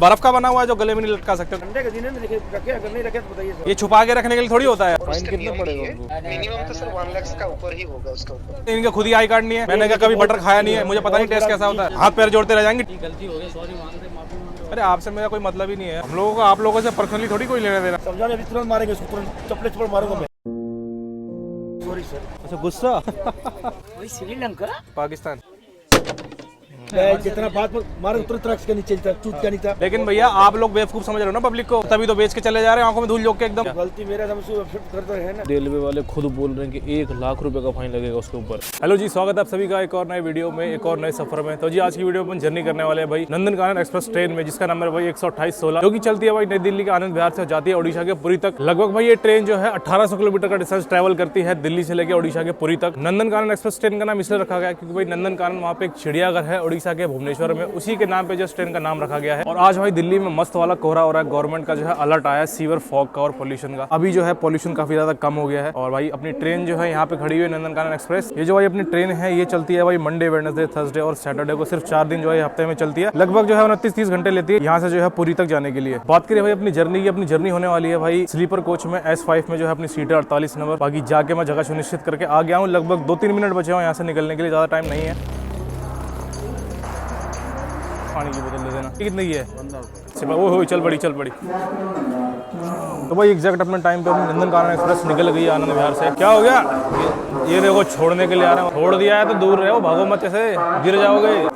बर्फ का बना हुआ है जो गले में नहीं लटका सकते। ठंडे के दिन है, रखे अगर नहीं रखे तो बताइए सर। ये छुपा के रखने के लिए थोड़ी होता है। फाइन कितना पड़ेगा उनको? मिनिमम तो सर 1 लाख का ऊपर ही होगा उसका ऊपर। इनका खुद ही आई कार्ड नहीं है। मैंने कभी बटर खाया नहीं है, मुझे पता नहीं टेस्ट कैसा होता है। हाथ पैर जोड़ते रह जाएंगे। गलती हो गई, सॉरी मांग रहे, माफी मांग रहे। अरे आपसे मेरा कोई मतलब ही नहीं है। हम लोगों को आप लोगों से पर्सनली थोड़ी कोई लेना देना। समझाने अभी तुरंत मारेंगे उसको, तुरंत चप्पल चप्पल मारूंगा मैं। Sorry sir. अच्छा गुस्सा। वही श्रीलंका पाकिस्तान। जितना बात मारे तुरंत रख के नीचे चूत का नहीं था। लेकिन भैया आप लोग बेवकूफ समझ रहे हो ना पब्लिक को, तभी तो बेच के चले जा रहे हैं आंखों में धूल झोंक के एकदम। गलती मेरा करते है ना। रेलवे वाले खुद बोल रहे हैं कि 1 लाख रुपए का फाइन लगेगा उसके ऊपर। हेलो जी, स्वागत है आप सभी का एक और नए वीडियो में, एक और नए सफर में। तो जी आज की वीडियो में जर्नी करने वाले हैं भाई नंदनकानन एक्सप्रेस ट्रेन में, जिसका नंबर है भाई 128-16, जो कि चलती है भाई नई दिल्ली के आनंद विहार से जाती है ओडिशा के पुरी तक। लगभग भाई ये ट्रेन जो है 1800 किलोमीटर का डिस्टेंस ट्रेवल करती है दिल्ली से लेकर ओडिशा के पुरी तक। नंदनकानन एक्सप्रेस ट्रेन का नाम इसलिए रखा गया क्योंकि भाई नंदनकानन वहाँ पे एक चिड़ियाघर है ओडिशा के भुवनेश्वर में, उसी के नाम पे जो ट्रेन का नाम रखा गया है। और आज भाई दिल्ली में मस्त वाला कोहरा हो रहा है। गवर्नमेंट का जो है अलर्ट आया है सीवर फॉग का और पोल्यूशन का। अभी जो है पोल्यूशन काफी ज्यादा कम हो गया है। और भाई अपनी ट्रेन जो है यहाँ पे खड़ी हुई है नंदनकानन एक्सप्रेस। ये जो भाई अपनी ट्रेन है ये चलती है भाई मंडे, वेडनेसडे, थर्सडे और सैटरडे को। सिर्फ 4 दिन जो है हफ्ते में चलती है। लगभग जो है 29-30 घंटे लेती है यहाँ से जो है पुरी तक जाने के लिए। बात करिए भाई अपनी जर्नी की, अपनी जर्नी होने वाली है भाई स्लीपर कोच में S5 में जो है अपनी सीट है 48 नंबर। बाकी जाके मैं जगह सुनिश्चित करके आ गया हूँ। लगभग 2-3 मिनट बचे हुए यहाँ से निकलने के लिए, ज्यादा टाइम नहीं है। पानी की बोतल दे देना। कितनी की है? वो चल पड़ी। तो भाई एग्जैक्ट अपने टाइम पे नंदनकानन एक्सप्रेस निकल गई आनंद विहार से। क्या हो गया? ये देखो छोड़ने के लिए आ रहे हैं। छोड़ दिया है तो दूर रहो, भागो मत, ऐसे गिर जाओगे।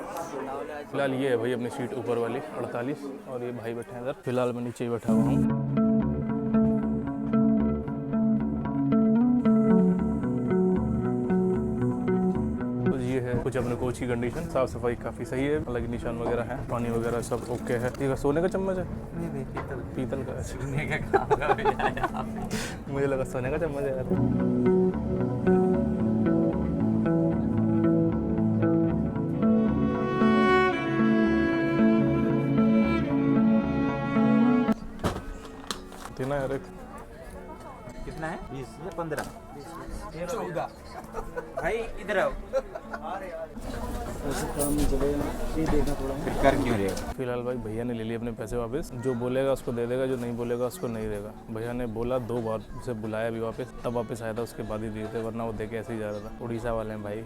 फिलहाल ये है भाई अपनी सीट ऊपर वाली 48 और ये भाई बैठे हैं इधर। फिलहाल मैं नीचे ही बैठा हुआ हूँ। ये है कुछ अपने कोच की कंडीशन। साफ सफाई काफी सही है, अलग निशान वगैरह है, पानी वगैरह सब ओके है। ठीक है। सोने का चम्मच है? नहीं, पीतल का। सोने का काम का मुझे लगा सोने का चम्मच है यार। देना यार। कितना है? 20 या 15 14 भाई इधर आओ। कर क्यों रहे हो? फिलहाल भाई भैया ने ले लिए अपने पैसे वापस। जो बोलेगा उसको दे देगा, जो नहीं बोलेगा उसको नहीं देगा। भैया ने बोला 2 बार, उसे बुलाया भी वापस, तब वापस आया था, उसके बाद ही दिए थे, वरना वो दे के ऐसे ही जा रहा था। उड़ीसा वाले हैं भाई।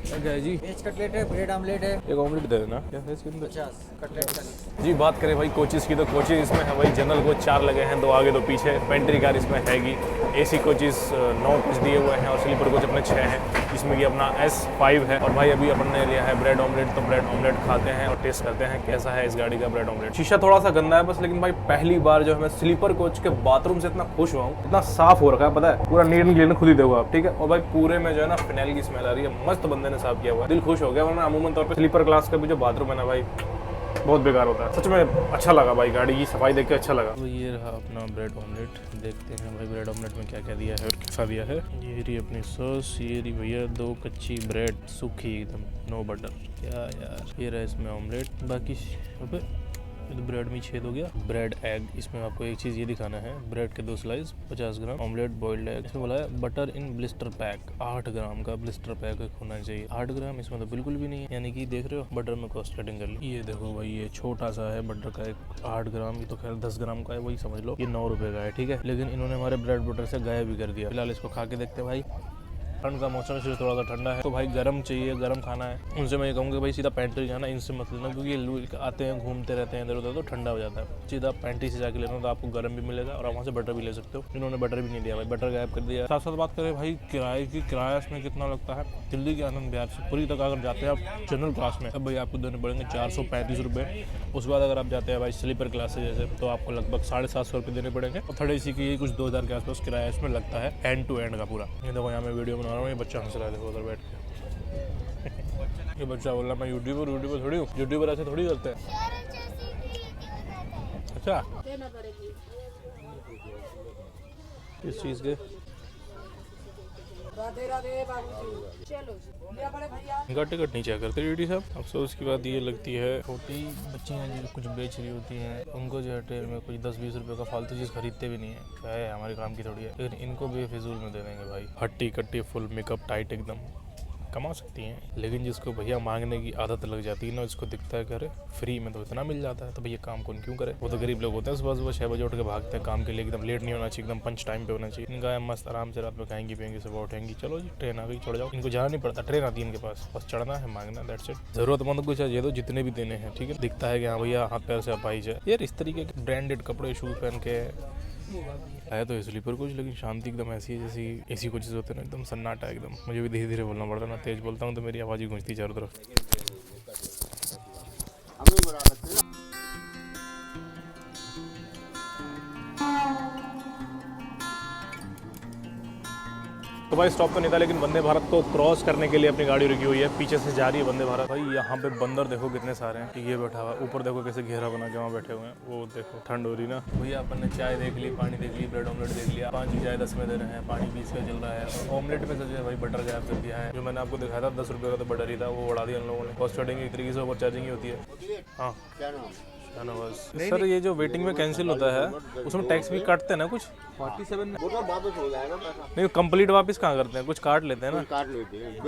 क्या है जी? वेज कटलेट है, ब्रेड आमलेट है। एक ऑमलेट दे देना। क्या है इसके अंदर? 50 कटलेट का। जी बात करें भाई कोचेस की, तो कोचेस इसमें है भाई जनरल कोच 4 लगे हैं, 2 आगे 2 पीछे। पेंट्री कार इसमें हैगी। AC कोचेस 9 कुछ दिए हुए हैं और स्लीपर कोच अपने 6 हैं, जिसमें कि अपना S5 है। और भाई अभी अपन ने लिया है ब्रेड ऑमलेट, तो ब्रेड ऑमलेट खाते हैं और टेस्ट करते हैं कैसा है इस गाड़ी का ब्रेड ऑमलेट। शीशा थोड़ा सा गंदा है बस, लेकिन भाई पहली बार जो है मैं स्लीपर कोच के बाथरूम से इतना खुश हुआ हूँ। इतना साफ हो रखा है, पता है, पूरा नीट एंड क्लीन खुद ही देखो आप। ठीक है। और भाई पूरे में जो है ना फिनाइल की स्मेल आ रही है, मस्त बंदे ने साफ किया हुआ है, दिल खुश हो गया। वरना अमूमन तौर पे स्लीपर क्लास का भी जो बाथरूम है ना भाई बहुत बेकार होता है। सच में अच्छा लगा भाई, गाड़ी की सफाई देख के अच्छा लगा। तो ये रहा अपना ब्रेड ऑमलेट। देखते हैं भाई ब्रेड ऑमलेट में क्या क्या दिया है और कैसा दिया है। ये रही अपनी सॉस, ये रही भैया 2 कच्ची ब्रेड, सूखी एकदम, नो बटर। क्या यार, ये रहा इसमें ऑमलेट। बाकी अबे तो ब्रेड में छेद हो गया। ब्रेड एग, इसमें आपको एक चीज़ ये दिखाना है, ब्रेड के 2 स्लाइस 50 ग्राम, ऑमलेट बॉइल्ड एग। इसमें बोला है बटर इन ब्लिस्टर पैक, 8 ग्राम का ब्लिस्टर पैक होना चाहिए। 8 ग्राम इसमें तो बिल्कुल भी नहीं है, यानी कि देख रहे हो बटर में कॉस्ट कटिंग कर ली। ये देखो भाई ये छोटा सा है बटर का एक 8 ग्राम, ये तो खैर 10 ग्राम का है, वही समझ लो। ये 9 रुपए का है। ठीक है। लेकिन इन्होंने हमारे ब्रेड बटर से गायब भी कर दिया। फिलहाल इसको खा के देखते हैं भाई। ठंड का मौसम है, थोड़ा सा ठंडा है, तो भाई गरम चाहिए, गरम खाना है। उनसे मैं ये कहूँगा भाई सीधा पेंट्री जाना, इनसे मत लेना, क्योंकि ये आते हैं घूमते रहते हैं इधर उधर, तो ठंडा हो जाता है। सीधा पेंट्री से जाके लेना, तो आपको गर्म भी मिलेगा और आप वहाँ से बटर भी ले सकते हो। इन्होंने बटर भी नहीं दिया भाई, बटर गायब कर दिया। साथ साथ बात करें भाई किराए की, किराया इसमें कितना लगता है। दिल्ली के आनंद विहार से पुरी तक अगर जाते हैं आप जनरल क्लास में, अब भाई आपको देने पड़ेंगे 435 रुपये। उसके बाद अगर आप जाते हैं भाई स्लीपर क्लास से जैसे, तो आपको लगभग 750 रुपये देने पड़ेंगे। और थर्ड AC की कुछ 2000 के आसपास किराया इसमें लगता है, एंड टू एंड का पूरा। ये देखो यहाँ मैं वीडियो बना रहा हूँ, ये बच्चा हंस रहा है देखो उधर बैठ के। ये बच्चा बोल रहा मैं यूट्यूबर थोड़ी हूँ, यूट्यूबर ऐसे थोड़ी करते हैं। अच्छा किस चीज़ के? इनका टिकट नहीं चेक करते DD साहब। अफसोस की बात ये लगती है, छोटी बच्चियाँ जो कुछ बेच रही होती हैं, उनको जो है ट्रेन में कुछ 10-20 रुपए का फालतू चीज़ खरीदते भी नहीं है। क्या है, हमारे काम की थोड़ी है, लेकिन इनको बेफिजूल में दे देंगे भाई। हट्टी कट्टी फुल मेकअप टाइट एकदम, कमा सकती हैं, लेकिन जिसको भैया मांगने की आदत लग जाती है ना, इसको दिखता है कि अरे फ्री में तो इतना मिल जाता है, तो भैया काम कौन क्यों करे। वो तो गरीब लोग होते हैं, सुबह सुबह 6 बजे उठ के भागते हैं काम के लिए, एकदम लेट नहीं होना चाहिए, एकदम पंच टाइम पे होना चाहिए। इनका मस्त आराम से रात में खाएंगी पियेंगी, सुबह उठेंगी, चलो जी ट्रेन आ गई चढ़ जाओ, इनको जाना नहीं पड़ता, ट्रेन आती है इनके पास, बस चढ़ना है, मांगना, दैट्स इट। जरूरतमंद को चाहिए तो जितने भी देने हैं, ठीक है, दिखता है कि हाँ भैया हाथ पैर से अपाहिज है यार, इस तरीके के ब्रांडेड कपड़े शूज पहन के है तो स्लीपर कोच, लेकिन शांति एकदम ऐसी है जैसी एसी कोचेस होते हैं ना, एकदम सन्नाटा एकदम। मुझे भी धीरे धीरे बोलना पड़ता है ना, तेज बोलता हूँ तो मेरी आवाज़ ही गूंजती चारों तरफ। तो भाई स्टॉप तो नहीं था, लेकिन वंदे भारत को क्रॉस करने के लिए अपनी गाड़ी रुकी हुई है, पीछे से जा रही है वंदे भारत। भाई यहाँ पे बंदर देखो कितने सारे हैं, ये बैठा हुआ है, ऊपर देखो कैसे घेरा बना के वहाँ बैठे हुए हैं, वो देखो ठंड हो रही ना। भैया अपन ने चाय देख ली, पानी देख ली, ब्रेड ऑमलेट देख लिया, 5 की चाय 10 में दे रहे हैं, पानी 20 का चल रहा है, और ऑमलेट में जो है भाई बटर गायब कर दिया है। जो मैंने आपको दिखाया था 10 रुपये का तो बटर ही था, वो उड़ा दिया इन लोगों ने। कॉस्ट चार्जिंग एक तरीके से ओवर चार्जिंग ही होती है। हाँ सर, ये जो वेटिंग में कैंसिल होता है उसमें टैक्स भी काटते हैं ना कुछ? 47 वो तो वापस हो जाएगा पैसा। नहीं, कंप्लीट वापस कहाँ करते हैं, कुछ काट लेते हैं ना? काट लेते हैं,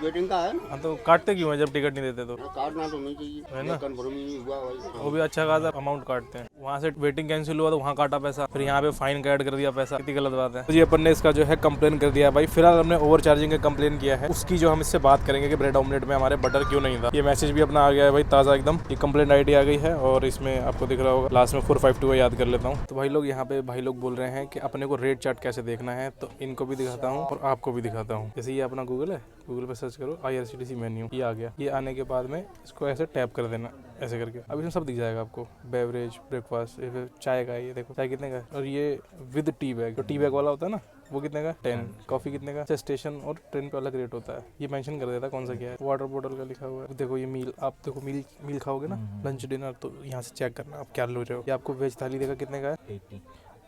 वेटिंग का है। हाँ तो काटते क्यों है जब टिकट नहीं देते तो? काटना तो नहीं चाहिए, है ना, कंफर्म ही नहीं हुआ भाई। वो भी अच्छा खासा अमाउंट काटते हैं। वहाँ से वेटिंग कैंसिल हुआ तो वहाँ काटा पैसा, फिर यहाँ पे फाइन का ऐड कर दिया पैसा, कितनी गलत बात है। तो ये अपन ने इसका जो है कंप्लेन कर दिया भाई। फिलहाल हमने ओवर चार्जिंग का कंप्लेन किया है, उसकी जो हम इससे बात करेंगे कि ब्रेड ऑमलेट में हमारे बटर क्यों नहीं था। ये मैसेज भी अपना आ गया है भाई ताज़ा एकदम, ये कंप्लेंट आईडी आ गई है और इसमें आपको दिख रहा होगा लास्ट में 452 याद कर लेता हूँ। तो भाई लोग यहाँ पे भाई लोग बोल रहे हैं कि अपने को रेट चार्ट कैसे देखना है, तो इनको भी दिखाता हूँ और आपको भी दिखाता हूँ। जैसे ये अपना गूगल है, गूगल पे सर्च करो IRCTC मेन्यू, ये आ गया। ये आने के बाद में इसको ऐसे टैप कर देना ऐसे करके, अब इसमें सब दिख जाएगा आपको, बेवरेज, ब्रेकफास्ट, चाय का, ये देखो चाय कितने का है, और ये विद टी बैग, जो टी बैग वाला होता है ना वो कितने का, 10। कॉफी कितने का, स्टेशन और ट्रेन पे अलग रेट होता है, ये मेंशन कर देता है कौन सा क्या है। वाटर बॉटल का लिखा हुआ है, देखो ये मील, आप देखो मील खाओगे ना, लंच डिनर, तो यहाँ से चेक करना आप क्या ले रहे हो। ये आपको वेज थाली देगा कितने का है, 80,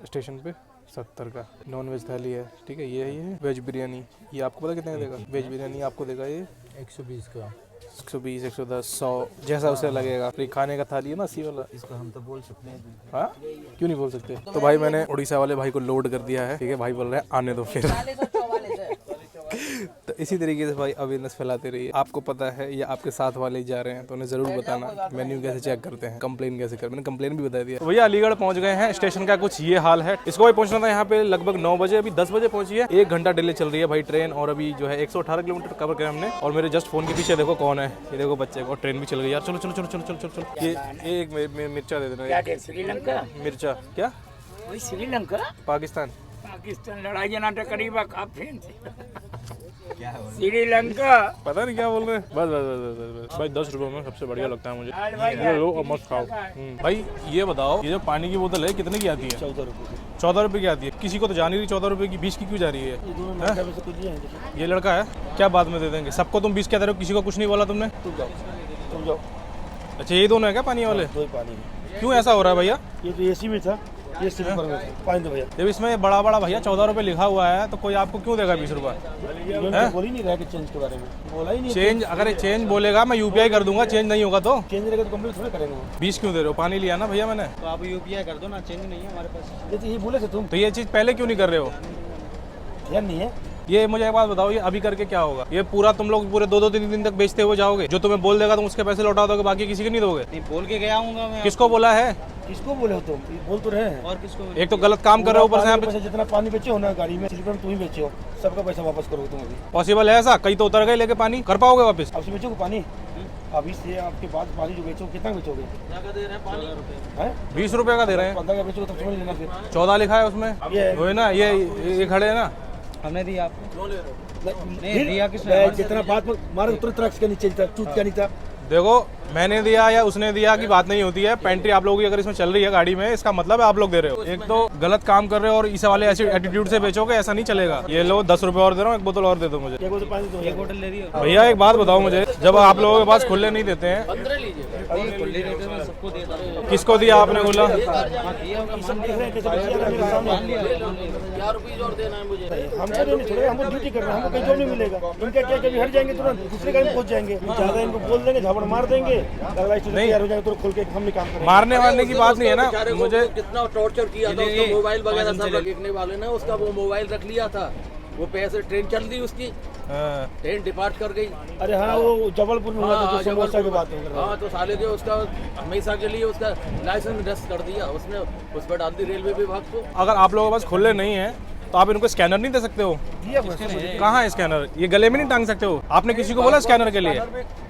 स्टेशन पे 70 का। नॉन वेज थाली है, ठीक है, ये है वेज बिरयानी, ये आपको पता कितने का देगा, वेज बिरयानी आपको देगा ये 120 का, 120, 110, 100 जैसा उसे लगेगा। फिर खाने का थाली है ना 80 वाला, इसको हम तो बोल सकते हैं। हाँ क्यों नहीं बोल सकते। तो भाई मैंने उड़ीसा वाले भाई को लोड कर दिया है, ठीक है, भाई बोल रहे हैं आने दो फिर। तो इसी तरीके से भाई अवेयरनेस फैलाते रहिए। आपको पता है या आपके साथ वाले जा रहे हैं तो उन्हें जरूर बताना मेन्यू कैसे चेक करते हैं, कंप्लेन कैसे कर, मैंने कंप्लेन भी बता दिया। तो भैया अलीगढ़ पहुंच गए हैं, स्टेशन का कुछ ये हाल है। इसको भाई पहुंचना था यहाँ पे लगभग 9 बजे, अभी 10 बजे पहुंची है, 1 घंटा डिले चल रही है भाई ट्रेन, और अभी जो है 118 किलोमीटर कवर किया हमने। और मेरे जस्ट फोन के पीछे देखो कौन है, ये देखो बच्चे को, ट्रेन भी चल गई यार, चलो चलो चलो चलो चलो चलो चलो। ये एक मिर्चा दे देना, श्रीलंका, मिर्चा क्या, वही श्रीलंका, पाकिस्तान, पाकिस्तान लड़ाई नाटक करीबा काफी श्रीलंका, पता नहीं क्या बोल रहे हैं। बस बस बस बस बस भाई 10 रुपए में सबसे बढ़िया लगता है मुझे, ये लो और मस्त खाओ। भाई ये बताओ, ये जो पानी की बोतल है कितने की आती है? 14 रुपये। 14 रुपये की आती है, किसी को तो जान ही रही 14 रुपये की, 20 की क्यों जा रही है? ये लड़का है क्या, बाद में दे देंगे सबको, तुम 20 क्या दे रहे हो, किसी को कुछ नहीं बोला तुमने? तुम जाओ। अच्छा ये दोनों है क्या पानी वाले? दो ही पानी है। क्यों ऐसा हो रहा है भैया? ये तो एसी में था, ये स्लीपर में था। पानी दो भैया। जब इसमें बड़ा बड़ा भैया 14 रुपये लिखा हुआ है तो कोई आपको क्यों देगा 20 रुपये? बोल ही नहीं रहा कि चेंज के बारे में, बोला ही नहीं। चेंज अगर चेंज बोलेगा मैं UPI कर दूंगा, चेंज नहीं होगा तो चेंज रहेगा तो कंप्लीट थोड़ा करेंगे वो। 20 क्यों दे रहे हो? पानी लिया ना भैया मैंने। तो आप UPI कर दो ना, चेंज नहीं है हमारे पास। ये तो ये बोले थे तुम, तो ये चीज़ पहले क्यों नहीं कर रहे हो? ध्यान नहीं है। ये मुझे एक बात बताओ, ये अभी करके क्या होगा? ये पूरा तुम लोग पूरे 2-2-3 दिन तक बेचते हुए जाओगे, जो तुम्हें बोल देगा तुम उसके पैसे लौटा दोगे, बाकी किसी के नहीं दोगे? नहीं बोल के गया हूँ मैं। किसको बोला है? किसको बोले हो तुम? बोल तो रहे हैं। और किसको? एक तो गलत काम कर रहे हो ऊपर से यहाँ पे। जितना पानी बेचे हो ना गाड़ी में, स्लीपर में तुम ही बेचे हो, सबका पैसा वापस करोगे तुम अभी। पॉसिबल है ऐसा? कई तो उतर गए लेके पानी, कर पाओगे वापस? अब से बेचोगे पानी, अभी से आपके बाद पानी जो बेचो कितना बेचोगे? 20 रुपये का दे रहे हैं, 15 का बेचोगे तब समझ लेना फिर। 14 लिखा है उसमें, वो है ना, ये खड़े है ना, हमने दिया आपको, नहीं दिया किसने? जितना बात मारे तुरंत रख के नीचे टूट क्या नहीं था। देखो मैंने दिया या उसने दिया की बात नहीं होती है। पेंट्री आप लोगों की अगर इसमें चल रही है गाड़ी में, इसका मतलब है आप लोग दे रहे हो। एक तो गलत काम कर रहे हो और इस वाले ऐसे एटीट्यूड से बेचोगे, ऐसा नहीं चलेगा। ये लो 10 रुपए और दे रहा हूँ, एक बोतल और दे दो मुझे। एक बोतल ले रही हो भैया? एक बात बताओ मुझे, जब आप लोगों के पास खुले नहीं देते हैं, किसको दिया आपने खुला? हमको ड्यूटी करना है, हमको कहीं जॉब नहीं मिलेगा। इनका क्या कभी हट जाएंगे तुरंत दूसरे गाड़ी में पहुंच जाएंगे, ज्यादा इनको बोल देंगे, झापड़ मार देंगे, नहीं हो जाएगा तो खोल के हम नहीं काम करेंगे। मारने वारने की बात नहीं है ना, मुझे कितना टॉर्चर किया था, उसका मोबाइल वगैरह सब रखने वाले ने उसका वो मोबाइल रख लिया था, वो पैसे ट्रेन चल दी उसकी, हाँ। ट्रेन डिपार्ट कर गई। अरे हाँ, वो जबलपुर में हुआ था, हाँ, जो समोसा की बात हो रही हाँ, तो साले जो उसका हमेशा के लिए उसका लाइसेंस रद्द कर दिया उसने, उस पर डाल दी रेलवे विभाग को। अगर आप लोगों के पास खुले नहीं है तो आप इनको स्कैनर नहीं दे सकते हो? कहाँ है स्कैनर? ये गले में नहीं टांग सकते हो? आपने किसी को बोला स्कैनर के लिए?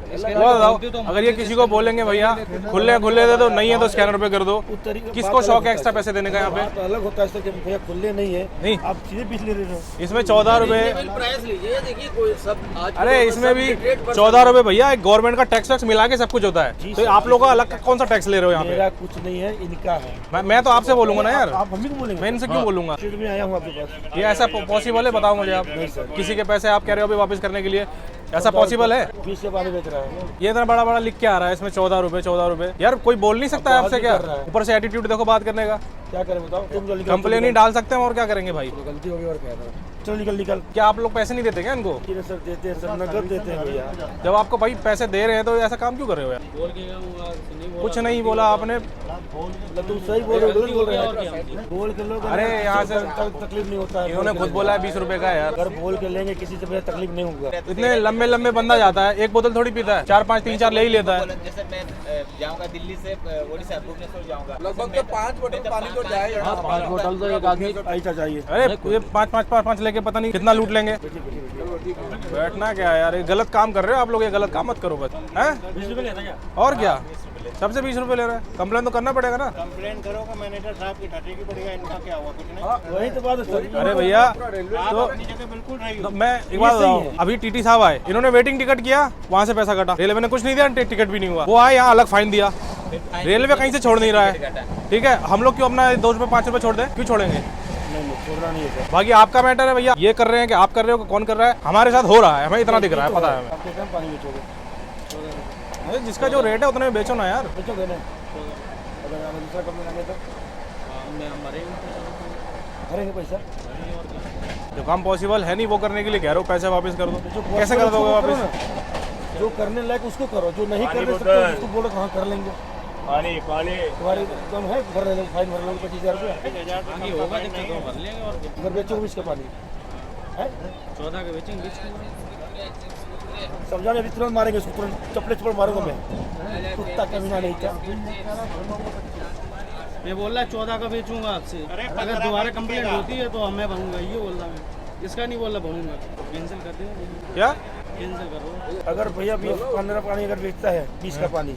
वो बताओ, अगर ये किसी को बोलेंगे भैया खुले दे दो, नहीं है तो स्कैनर पे कर दो, किसको शौक है एक्स्ट्रा पैसे देने का? यहाँ पे तो अलग होता है कि भैया खुले नहीं है, नहीं, आप सीधे बीच ले रहे हो। इसमें 14 रुपए। प्राइस लीजिए, देखिए कोई सब आज अरे इसमें भी 14 रुपए भैया, एक गवर्नमेंट का टैक्स वैक्स मिला के सब कुछ होता है। तो आप लोग का अलग कौन सा टैक्स ले रहे हो यहाँ मेरा पे? कुछ नहीं है, इनका है। मैं तो आपसे बोलूंगा ना यार, आप हम ही को बोलेंगे? मैं इनसे क्यों बोलूंगा? स्टेट में आया हूँ आपके पास। ये ऐसा पॉसिबल है? बताओ मुझे आप। किसी के पैसे आप कह रहे हो अभी वापस करने के लिए, ऐसा पॉसिबल है? 20 से पानी बेच रहा है। ये इतना बड़ा बड़ा लिख के आ रहा है इसमें 14 रुपए। यार कोई बोल नहीं सकता है आपसे क्या? ऊपर से एटीट्यूड देखो बात करने का। क्या करें बताओ? तुम जल्दी कंप्लेन ही डाल सकते हैं और क्या करेंगे भाई? गलती होगी और क्या है? चलो निकल। क्या आप लोग पैसे नहीं देते क्या इनको? सर देते हैं, सर नकद देते हैं भैया। जब आपको भाई पैसे दे रहे हैं तो ऐसा काम क्यों कर रहे हो यार? कुछ नहीं बोला आपने। तुम सही बोल रहे हो, गलत बोल रहे हैं। बोल के लोग अरे यहाँ से तकलीफ नहीं होता है। इन्होंने खुद बोला है 20 रुपए का है यार। अगर बोल के लेंगे किसी से भैया तकलीफ नहीं होगा। इतने लंबे बंदा जाता है, एक बोतल थोड़ी पीता है, 4-5 3-4 ले ही लेता है। जैसे मैं जाऊंगा दिल्ली से उड़ीसा भुवनेश्वर जाऊंगा, लगभग तो 5 बोतल पानी तो जाएगा। 5 बोतल तो एक आदमी ऐसा चाहिए। अरे ये 5 लेके पता नहीं कितना लूट लेंगे। बैठना क्या है यार, ये गलत काम कर रहे हो आप लोग, ये गलत काम मत करो बस। हैं? 20 रुपये लेता क्या? और क्या, सबसे 20 रुपए ले रहे हैं? कंप्लेन तो करना पड़ेगा ना। कंप्लेन करोगे मैनेजर साहब की डांटेगी पड़ेगा, इनका क्या हुआ? कुछ नहीं, वही तो बात है। अरे भैया बिल्कुल तो मैं एक बात बताऊं, अभी टीटी साहब आए, इन्होंने वेटिंग टिकट किया, वहाँ से पैसा कटा, रेलवे ने कुछ नहीं दिया, टिकट भी नहीं हुआ। वो आए यहाँ अलग फाइन दिया, रेलवे कहीं से छोड़ नहीं रहा है। ठीक है, हम लोग क्यों अपना 2 रुपए 5 रुपए छोड़ दें? क्यों छोड़ेंगे? नहीं छोड़ना नहीं है सर। बाकी आपका मैटर है भैया, ये कर रहे हैं कि आप कर रहे हो, कौन कर रहा है? हमारे साथ हो रहा है, हमें इतना दिख रहा है, पता है हमें। आप कितना पानी बेचोगे? अरे जिसका जो रेट है उतने में बेचो ना यार। बेचोगे ना? अगर आप दूसरा कंपनी आगे तो भरेंगे पैसा। जो काम पॉसिबल है नहीं वो करने के लिए कह रहे हो पैसे वापस कर दो, जो कैसे कर दोगे वापस? जो करने लायक उसको करो, जो नहीं कर सकते उसको बोलो कहाँ कर लेंगे। पानी तुम्हारे कम है भर रहे फाइन भर लोगे 25,000 रुपये होगा तो भर लेंगे। और अगर बेचोगे 20 का पानी है 14 के बेचेंगे, 20 समझाने अभी तुरंत मारेंगे उसको, तुरंत चपले चपड़ मारूंगा मैं, कुत्ता कमीना नहीं था। ये बोल रहा है 14 का बेचूंगा आपसे, अगर दोबारा कंप्लेंट होती है तो मैं भरूंगा, ये बोल रहा मैं, इसका नहीं बोल रहा भरूंगा। कैंसिल कर दो, क्या कैंसिल करो। अगर भैया 15 पानी अगर बेचता है 20 का पानी,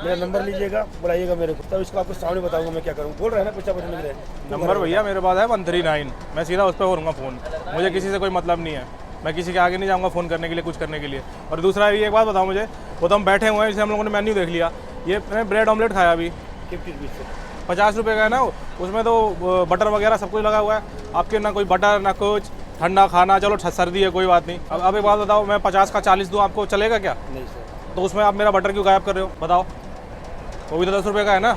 मेरा नंबर लीजिएगा, बुलाइएगा मेरे को, तब इसको आपको सामने बताऊंगा मैं क्या करूँ। बोल रहे हैं ना पैसा मिल रहा है। नंबर भैया मेरे पास है 139, मैं सीधा उस पर करूँगा फ़ोन, मुझे किसी से कोई मतलब नहीं है, मैं किसी के आगे नहीं जाऊँगा फ़ोन करने के लिए, कुछ करने के लिए। और दूसरा ये एक बात बताओ मुझे, वो तो हम बैठे हुए हैं, जैसे हम लोगों ने मेन्यू देख लिया, ये मैंने ब्रेड ऑमलेट खाया अभी 50 रुपीज़ से 50 रुपये का है ना, उसमें तो बटर वगैरह सब कुछ लगा हुआ है, आपके ना कोई बटर ना कुछ, ठंडा खाना, चलो सर्दी है कोई बात नहीं। अब एक बात बताओ, मैं 50 का 40 दूँ आपको, चलेगा क्या? नहीं सर। तो उसमें आप मेरा बटर क्यों गायब कर रहे हो बताओ? वो भी तो 10 रुपये का है ना,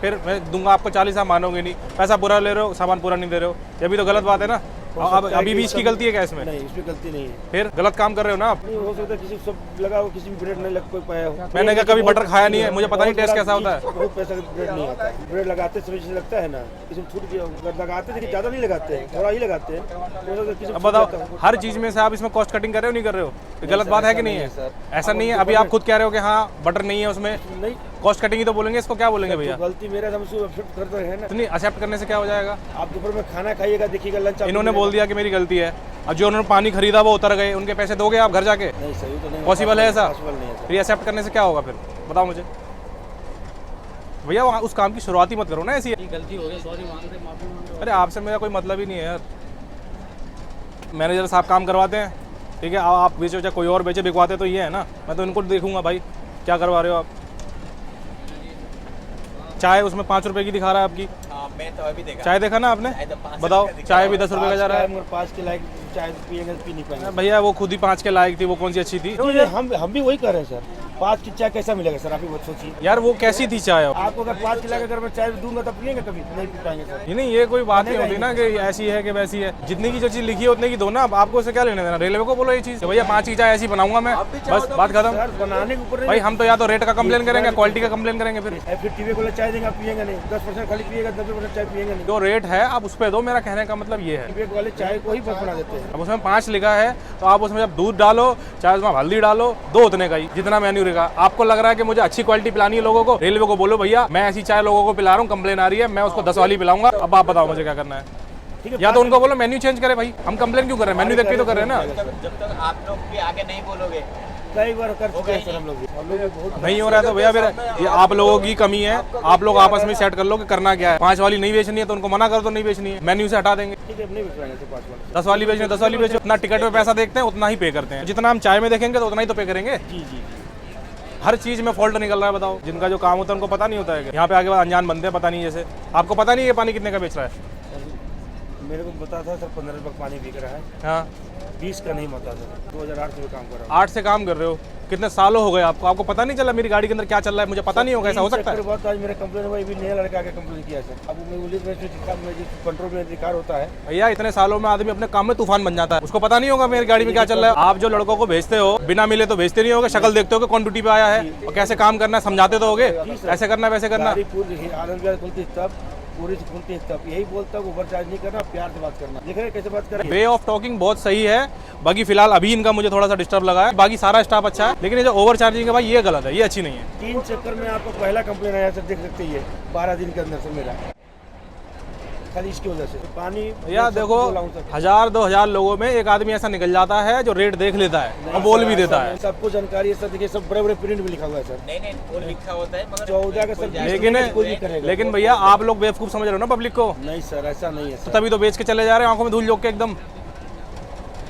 फिर मैं दूंगा आपको 40, आप मानोगे नहीं, पैसा पूरा ले रहे हो, सामान पूरा नहीं दे रहे हो, ये भी तो गलत बात है ना। अब अभी भी इसकी गलती है क्या इसमें? नहीं, इसमें गलती नहीं है। फिर गलत काम कर रहे हो ना आप। नहीं हो सकता किसी को सब लगा हो, किसी भी ब्रेड नहीं लग कोई पाया हो। मैंने क्या कभी बटर खाया नहीं है, मुझे पता नहीं टेस्ट कैसा होता है। बहुत पैसा का ब्रेड नहीं आता है, ब्रेड लगाते समय जैसे लगता है ना, इसमें छूट गया लगाते लेकिन ज़्यादा नहीं लगाते हैं, थोड़ा ही लगाते हैं। अब बताओ, हर चीज़ में से आप इसमें कॉस्ट कटिंग कर रहे हो नहीं कर रहे हो? ये गलत बात है कि नहीं है? ऐसा नहीं है, अभी आप खुद कह रहे हो कि हाँ बटर नहीं है उसमें, नहीं कॉस्ट कटिंग ही तो बोलेंगे, इसको क्या बोलेंगे भैया? गलती मेरा, हम उसको एक्सेप्ट करते हैं ना। तो नहीं, एक्सेप्ट करने से क्या हो जाएगा? आप दोपहर में खाना खाइएगा, देखिएगा लंच इन्होंने बोल दिया कि मेरी गलती है, अब जो उन्होंने पानी खरीदा वो उतर गए, उनके पैसे दोगे आप घर जाके? नहीं सही तो नहीं, पॉसिबल है ऐसा? पॉसिबल नहीं है सर। फिर एक्सेप्ट करने से क्या होगा फिर बताओ मुझे भैया? वहाँ उस काम की शुरुआत ही मत करो ना ऐसी। गलती हो गई, सॉरी मांग रहे, माफी मांग रहे। अरे आपसे मेरा कोई मतलब ही नहीं है यार, मैनेजर साहब काम करवाते हैं, ठीक है, आप बेचो चाहे कोई और बेचे, बिकवाते तो ये है ना, मैं तो इनको देखूंगा भाई क्या करवा रहे हो आप। चाय उसमें 5 रुपए की दिखा रहा है आपकी, मैं तो अभी देखा चाय देखा ना आपने? बताओ, चाय भी 10 रुपए का जा रहा है। 5 के लायक चाय पिएंगे पी नहीं पाएंगे। भैया वो खुद ही 5 के लायक थी, वो कौन सी अच्छी थी? हम भी वही कर रहे हैं सर। 5 की चाय कैसा मिलेगा सर, आप ही बहुत सोचिए। यार वो कैसी थी चाय? आपको अगर 5 की अगर मैं चाय दूंगा तो पियेंगे कभी? नहीं पी पाएंगे सर। नहीं, ये कोई बात नहीं होती ना कि ऐसी है कि वैसी है। जितनी की जो चीज लिखी है उतने की दो ना। आपको उससे क्या लेने देना? रेलवे को बोलो ये चीज, भैया 5 की चाय ऐसी बनाऊंगा मैं, बस बात खत्म। सर बनाने के ऊपर भाई हम तो या तो रेट का कंप्लेन करेंगे, क्वालिटी का कंप्लेन करेंगे। फिर टीवी को चाय देंगे, आप पियेंगे नहीं। 10% खाली पिएगा, 90% चाय पियेंगे नहीं। जो रेट है आप उस पे दो, मेरा कहने का मतलब ये है। टीवी वाले चाय को ही बना देते हैं। अब उसमें 5 लिखा है तो आप उसमें जब दूध डालो, चाहे उसमें हल्दी डालो, 2 उतने का ही, जितना मेन्यू लिखा। आपको लग रहा है कि मुझे अच्छी क्वालिटी पिलानी है लोगों को, रेलवे को बोलो भैया मैं ऐसी चाय लोगों को पिला रहा हूँ, कंप्लेन आ रही है, मैं उसको 10 वाली पिलाऊंगा। अब आप बताओ मुझे क्या करना है। या तो उनको बोलो मेन्यू चेंज करे भाई, हम कंप्लेन क्यों कर रहे हैं? मेन्यू देख के तो कर रहे हैं ना। जब तक आप लोग भी आगे नहीं बोलोगे। कई बार कर चुके हैं सर हम लोग बहुत नहीं हो रहा है तो भैया फिर ये आप लोगों की कमी है। आप लोग आपस में सेट कर लो कि करना क्या है। 5 वाली नहीं बेचनी है तो उनको मना कर दो, नहीं बेचनी है, मेन्यू से हटा देंगे। ठीक है, नहीं बिकवाएंगे तो 5 वाले। 10 वाली बेचनी है 10 वाली बेचो। उतना टिकट में पैसा देखते हैं उतना ही पे करते हैं। जितना हम चाय में देखेंगे तो उतना ही तो पे करेंगे। जी जी। हर चीज में फॉल्ट निकल रहा है। बताओ, जिनका जो काम होता है उनको पता नहीं होता है। यहाँ पे आगे बाद अनजान बनते हैं, पता नहीं। जैसे आपको पता नहीं है पानी कितने का बेच रहा है? मेरे को बता था सर 15 रुपये पानी बिक रहा है। हाँ 20 का नहीं बता सर। 2008 से काम कर रहा हूँ। 8 से काम कर रहे हो, कितने सालों हो गए आपको? आपको पता नहीं चला मेरी गाड़ी के अंदर क्या चल रहा है? मुझे पता नहीं होगा, ऐसा हो सकता है? बहुत आज मेरा कंप्लेन हुआ, भी नया लड़का आके कंप्लेन किया सर। अब मैं कंट्रोल में अधिकार होता है भैया। इतने सालों में आदमी अपने काम में तूफान बन जाता है, उसको पता नहीं होगा मेरी गाड़ी में क्या चल रहा है। आप जो लड़कों को भेजते हो बिना मिले तो भेजते नहीं होगे, शक्ल देखते हो कौन ड्यूटी पे आया है और कैसे काम करना है, समझाते तो होगे ऐसे करना है वैसे करना। पूरी खुलती है तब यही बोलता हूँ, ओवर चार्ज नहीं करना, प्यार से बात करना। देख रहे हैं कैसे बात कर रहे हैं। वे ऑफ टॉकिंग बहुत सही है। बाकी फिलहाल अभी इनका मुझे थोड़ा सा डिस्टर्ब लगा है, बाकी सारा स्टाफ अच्छा है, लेकिन ये जो ओवर चार्जिंग है भाई ये गलत है, ये अच्छी नहीं है। 3 चक्कर में आपको पहला कंप्लेन आया सर, देख सकते हैं 12 दिन के अंदर से मेरा, खाली इसकी वजह से। पानी यार देखो 1000-2000 लोगों में एक आदमी ऐसा निकल जाता है जो रेट देख लेता है और बोल भी देता है। सबको जानकारी है सर। देखिए सब बड़े बड़े प्रिंट भी लिखा हुआ है सर। नहीं वो लिखा होता है मगर 14 का सर। लेकिन भैया आप लोग बेवकूफ समझ रहे हो ना पब्लिक को। नहीं सर ऐसा नहीं है तो तभी तो बेच के चले जा रहे हैं आंखों में धूल झोंक के एकदम।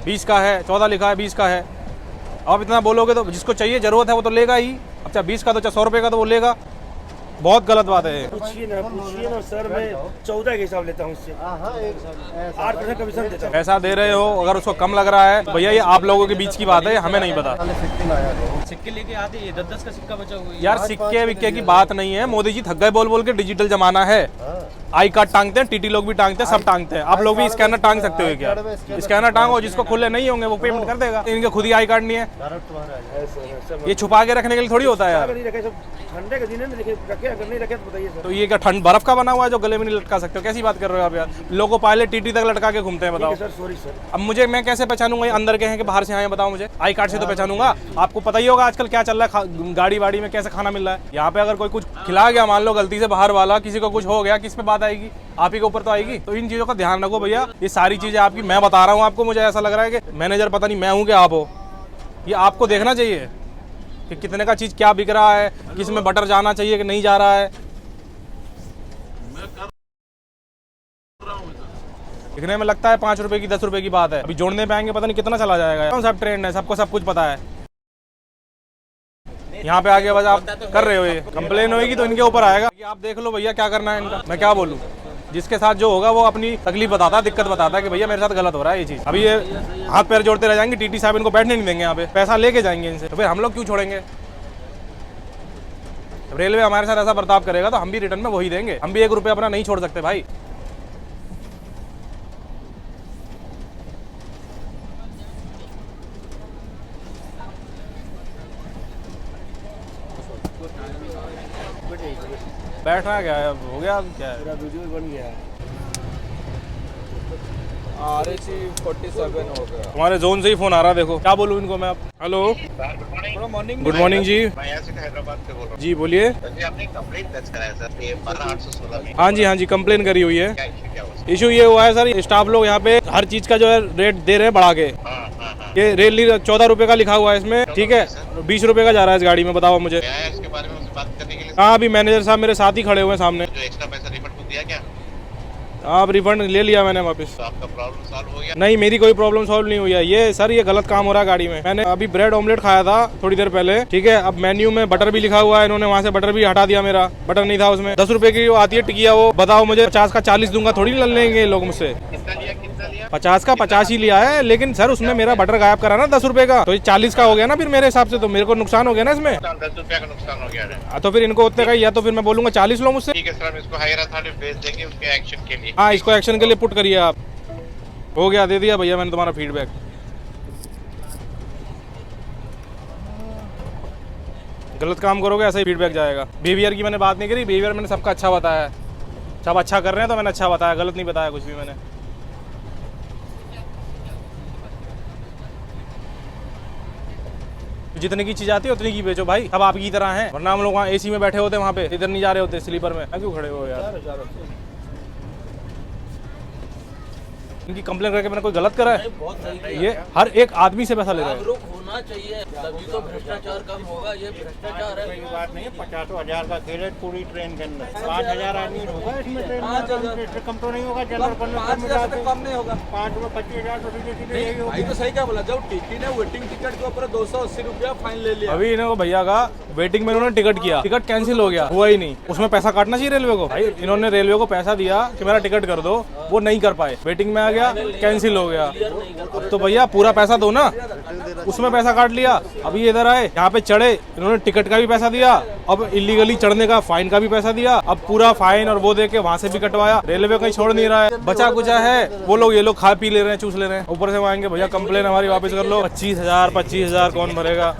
20 का है, 14 लिखा है, 20 का है। आप इतना बोलोगे तो जिसको चाहिए जरूरत है वो तो लेगा ही। अब चाहे 20 का तो चाहे 100 रुपये का तो वो लेगा। बहुत गलत बात है। पूछिए ना सर, मैं 14 के हिसाब लेता हूँ इससे। 8% कमीशन देता हूँ। पैसा दे रहे हो, अगर उसको कम लग रहा है भैया ये आप लोगों के बीच की बात है, हमें नहीं पता। सिक्के लेके आते हैं, 10-10 का सिक्का बचा हुआ है। यार सिक्के विक्के की बात नहीं है, मोदी जी थक गए बोल बोल के। डिजिटल जमाना है, आई कार्ड टांगते हैं, टीटी लोग भी टांगते हैं, सब टांगते हैं। आप लोग भी स्कैनर टांग सकते हो क्या? स्कैनर टांगो, जिसको खुले नहीं होंगे वो पेमेंट कर देगा। इनके खुद ही आई कार्ड नहीं है, ये छुपा के रखने के लिए थोड़ी होता है यार। ठंडे के दिन रखे, अगर नहीं रखे तो बताइए सर। तो ये क्या ठंड बर्फ का बना हुआ है जो गले में नहीं लटका सकते हो? कैसी बात कर रहे हो आप यार? लोगो पायलट टीटी तक लटका के घूमते हैं, बताओ। Sir sorry sir. अब मुझे मैं कैसे पहचानूंगा ये अंदर के हैं कि बाहर से आए हैं? बताओ मुझे। आई कार्ड से तो पहचानूंगा। आपको पता ही होगा आजकल क्या चल रहा है, गाड़ी वाड़ी में कैसे खाना मिल रहा है। यहाँ पे अगर कोई कुछ खिला गया मान लो गलती से बाहर वाला, किसी को कुछ हो गया, किस पे बात आएगी? आप ही के ऊपर तो आएगी। तो इन चीजों का ध्यान रखो भैया। ये सारी चीजें आपकी मैं बता रहा हूँ आपको। मुझे ऐसा लग रहा है कि मैनेजर पता नहीं मैं हूँ कि आप हो। ये आपको देखना चाहिए कि कितने का चीज क्या बिक रहा है, किस में बटर जाना चाहिए कि नहीं जा रहा है। दिखने में लगता है 5 रुपए की 10 रुपए की बात है, अभी जोड़ने पे आएंगे पता नहीं कितना चला जाएगा। कौन सा ट्रेंड है, सबको सब कुछ पता है। यहाँ पे आगे बस आप कर रहे हो, ये कंप्लेन होगी तो इनके ऊपर आएगा। आप देख लो भैया क्या करना है इनका। मैं क्या बोलूँ, जिसके साथ जो होगा वो अपनी तकलीफ बताता है, दिक्कत बताता है कि भैया मेरे साथ गलत हो रहा है ये चीज। अभी ये हाथ पैर जोड़ते रह जाएंगे, टीटी साहब इनको बैठने नहीं देंगे यहाँ पे, पैसा लेके जाएंगे इनसे। तो फिर हम लोग क्यों छोड़ेंगे? रेलवे हमारे साथ ऐसा बर्ताव करेगा तो हम भी रिटर्न में वही देंगे। हम भी 1 रुपया अपना नहीं छोड़ सकते भाई। बैठना क्या है, हो गया क्या है? पूरा वीडियो बन गया है। RAC47 हो गया। हमारे जोन से ही फोन आ रहा है, देखो क्या बोलूँ इनको मैं। अब हेलो, गुड मॉर्निंग जी। मैं यहाँ से हैदराबाद से बोल रहा हूँ जी बोलिए। जी। आपने कंप्लेंट दर्ज कराया सर, ये 12816 में। हाँ जी कंप्लेन करी हुई है। क्या इशू क्या हुआ? इशू ये हुआ है सर, स्टाफ लोग यहाँ पे हर चीज का जो है रेट दे रहे हैं बढ़ा के। हाँ। ये रेल 14 रुपए का लिखा हुआ है इसमें, ठीक है, 20 रुपए का जा रहा है इस गाड़ी में। बताओ मुझे। क्या है इसके बारे में मुझसे बात करने के लिए? हाँ अभी मैनेजर साहब मेरे साथ ही खड़े हुए हैं सामने। जो एक्स्ट्रा पैसा रिफंड को दिया क्या? आप रिफंड ले लिया मैंने वापस। तो आपका प्रॉब्लम सॉल्व हो गया? नहीं मेरी कोई प्रॉब्लम सॉल्व नहीं हुई है। ये सर ये गलत काम हो रहा है गाड़ी में। मैंने अभी ब्रेड ऑमलेट खाया था थोड़ी देर पहले, ठीक है। अब मेन्यू में बटर भी लिखा हुआ है, इन्होंने वहाँ से बटर भी हटा दिया, मेरा बटर नहीं था उसमें। 10 रुपए की आती है टिकिया, वो बताओ मुझे 50 का 40 दूंगा, थोड़ी ले लेंगे लोग मुझसे। कितना लिया? 50 का 50 ही लिया है, लेकिन सर उसमें मेरा बटर गायब करा ना 10 रुपए का, तो ये 40 का हो गया ना फिर मेरे हिसाब से, तो मेरे को नुकसान हो गया ना इसमें। 10 रुपया का नुकसान हो गया है। तो फिर इनको उतने का ही, या तो फिर मैं बोलूंगा 40 लो मुझसे। ठीक है सर, हम इसको हायर अथॉरिटी भेज देंगे उसके एक्शन के लिए। हाँ, इसको एक्शन के लिए पुट करिए आप। हो गया, दे दिया भैया मैंने तुम्हारा फीडबैक। गलत काम करोगे ऐसा ही फीडबैक जाएगा। बिहेवियर की मैंने बात नहीं करी, बिहेवियर मैंने सबका अच्छा बताया है। सब अच्छा कर रहे हैं तो मैंने अच्छा बताया, गलत नहीं बताया कुछ भी मैंने। जितने की चीज आती है उतनी की बेचो भाई, सब आपकी तरह हैं, वरना हम लोग वहाँ एसी में बैठे होते, वहाँ पे इधर नहीं जा रहे होते स्लीपर में। क्यों खड़े हो यार? इनकी कंप्लेन करके मैंने कोई गलत करा है? बहुत सही ये हर एक आदमी से पैसा ले रहे हैं। जागरूक होना चाहिए, तभी तो भ्रष्टाचार कम होगा। ये भ्रष्टाचार है। बात नहीं है, 50,000 का खेल है पूरी ट्रेन के अंदर। 5,000 आदमी होगा इसमें ट्रेन में, इससे कम तो नहीं होगा। जनरल कम नहीं होगा। 5 में 25,000 तो सीधे यही होगा। भाई तो सही क्या बोला, जब टिकट है वेटिंग टिकट के ऊपर 280 रुपया फाइन ले लिया। अभी इन्होंने भैया का वेटिंग में इन्होंने टिकट किया, टिकट कैंसिल हो गया, हुआ ही नहीं। उसमें पैसा काटना चाहिए रेलवे को। भाई इन्होंने रेलवे को पैसा दिया कि मेरा टिकट कर दो, वो नहीं कर पाए, वेटिंग में आ गया, कैंसिल हो गया। अब तो भैया पूरा पैसा दो ना, उसमें पैसा काट लिया। अभी इधर आए, यहाँ पे चढ़े, इन्होंने टिकट का भी पैसा दिया, अब इलीगली चढ़ने का फाइन का भी पैसा दिया। अब पूरा फाइन और वो दे के वहाँ से भी कटवाया। रेलवे कहीं छोड़ नहीं रहा है, बचा कुचा है वो लोग, ये लोग खा पी ले रहे हैं, चूस ले रहे हैं। ऊपर से आएंगे भैया कंप्लेन हमारी वापस कर लो। 25,000 कौन भरेगा?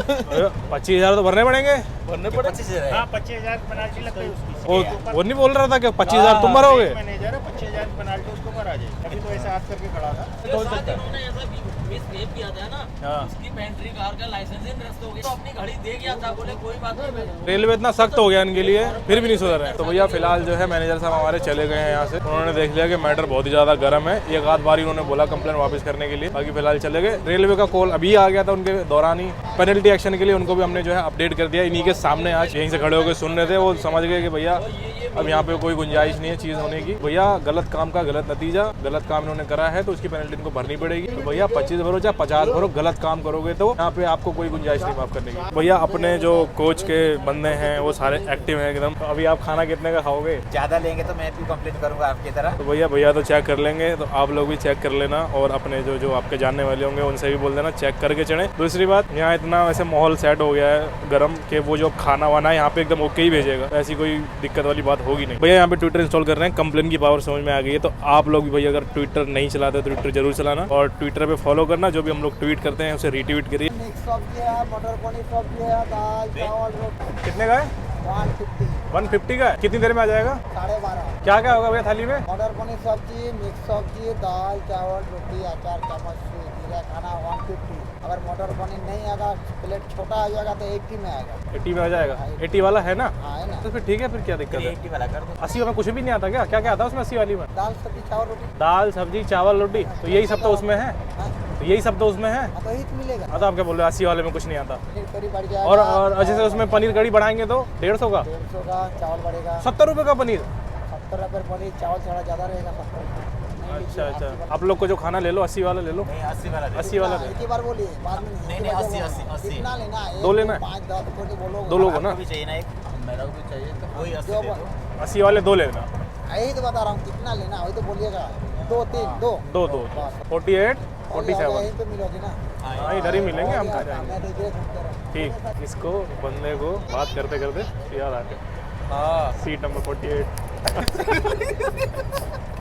25,000 तो भरने पड़ेंगे। भरने पड़े 25,000। हाँ, 25,000 पेनाल्टी लगती है उसकी। वो नहीं बोल रहा था कि 25,000 तुम भरोगे? मैनेजर है, 25,000 पेनाल्टी उसको भरा जाए। अभी तो ऐसा हाथ करके खड़ा था। इन्होंने ऐसा मिसबिहेव किया था ना, उसकी पेंट्री कार का लाइसेंस ही निरस्त हो गया, तो अपनी घड़ी दे गया था, बोले कोई बात नहीं। रेलवे इतना सख्त हो गया इनके लिए, फिर भी नहीं सुधर रहे। तो भैया फिलहाल जो है मैनेजर साहब हमारे चले गए हैं यहाँ से। उन्होंने देख लिया कि मैटर बहुत ही ज्यादा गर्म है, एक आध बार उन्होंने बोला कंप्लेन वापस करने के लिए, बाकी फिलहाल चले गए। रेलवे का कॉल अभी आ गया था उनके दौरान ही, पेनल्टी एक्शन के लिए उनको भी हमने जो है अपडेट कर दिया। इन्हीं के सामने आज यहीं से खड़े होकर सुन रहे थे, वो समझ गए कि भैया अब यहाँ पे कोई गुंजाइश नहीं है चीज़ होने की। भैया गलत काम का गलत नतीजा, गलत काम इन्होंने करा है तो उसकी पेनल्टी इनको भरनी पड़ेगी। तो भैया 25 भरो चाहे 50 भरो, गलत काम करोगे तो यहाँ पे आपको कोई गुंजाइश नहीं माफ करने की। भैया अपने जो कोच के बंदे हैं वो सारे एक्टिव हैं एकदम। तो अभी आप खाना कितने का खाओगे? ज्यादा लेंगे तो मैं भी कंप्लेन करूंगा आपकी तरह। तो भैया तो चेक कर लेंगे, तो आप लोग भी चेक कर लेना, और अपने जो आपके जानने वाले होंगे उनसे भी बोल देना चेक करके चढ़े। दूसरी बात, यहाँ इतना वैसे माहौल सेट हो गया है गर्म कि वो जो खाना वाना है यहाँ पे एकदम ओके ही भेजेगा, ऐसी कोई दिक्कत वाली बात होगी नहीं। भैया यहाँ पे ट्विटर इंस्टॉल कर रहे हैं, कंप्लेन की पावर समझ में आ गई है। तो आप लोग भी भैया अगर ट्विटर नहीं चलाते तो ट्विटर जरूर चलाना, और ट्विटर पे फॉलो करना, जो भी हम लोग ट्वीट करते हैं उसे रीट्वीट करिए। मटर पनीर सब्जी है, दाल चावल रोटी। कितने का है? 150 का है। कितनी देर में आ जाएगा? 12:30। क्या क्या होगा भैया थाली में? मटर पनीर सब्जी, मिक्स सब्जी, दाल चावल रोटी, अचार, चम्मच से जीरा खाना 150। अगर मटर पनीर नहीं आएगा, प्लेट छोटा आ जाएगा तो 80 में आएगा। 80 में आ जाएगा? 80 वाला है ना? हाँ, है ना। तो फिर ठीक है, फिर क्या दिक्कत है? 80 वाला कर दो। 80 में कुछ भी नहीं आता क्या? क्या क्या आता है उसमें 80 वाली में? दाल सब्जी चावल रोटी। दाल सब्जी चावल रोटी, तो यही सब तो उसमें है। हाँ, तो यही सब तो उसमें है। तो ही मिलेगा। हाँ, तो आप क्या बोल रहे हो 80 वाले में कुछ नहीं आता? पनीर करी बढ़ जाएगा। और जैसे उसमें पनीर कड़ी बढ़ाएंगे तो 150 का? 150 का चावल बढ़ेगा। 70 रुपये का पनीर? 70 रुपये पनीर, चावल थोड़ा ज़्यादा रहेगा 70। अच्छा, आप लोग को जो खाना ले लो 80 वाला ले लो। नहीं 80 वाला 80 वाला एक ही बार बोलिए, बाद में नहीं, 80। कितना लेना है? दो लेना है? 5-10 को बोलो। 2 लोग हो ना? भी चाहिए ना एक, मेरा भी चाहिए तो वही 80 जो दे दो। 80 वाले 2 लेना। यही तो बता रहा हूँ, कितना लेना है वही तो बोलिएगा। 2-3 2 48 47। यहीं पे मिलोगे ना। हाँ, इधर ही मिलेंगे, हम कहाँ जाएंगे। मैं तो इधर घूमते रहूँ। ठीक, इसको बंदे को बात करते करते याद आ गया, सीट नंबर 48।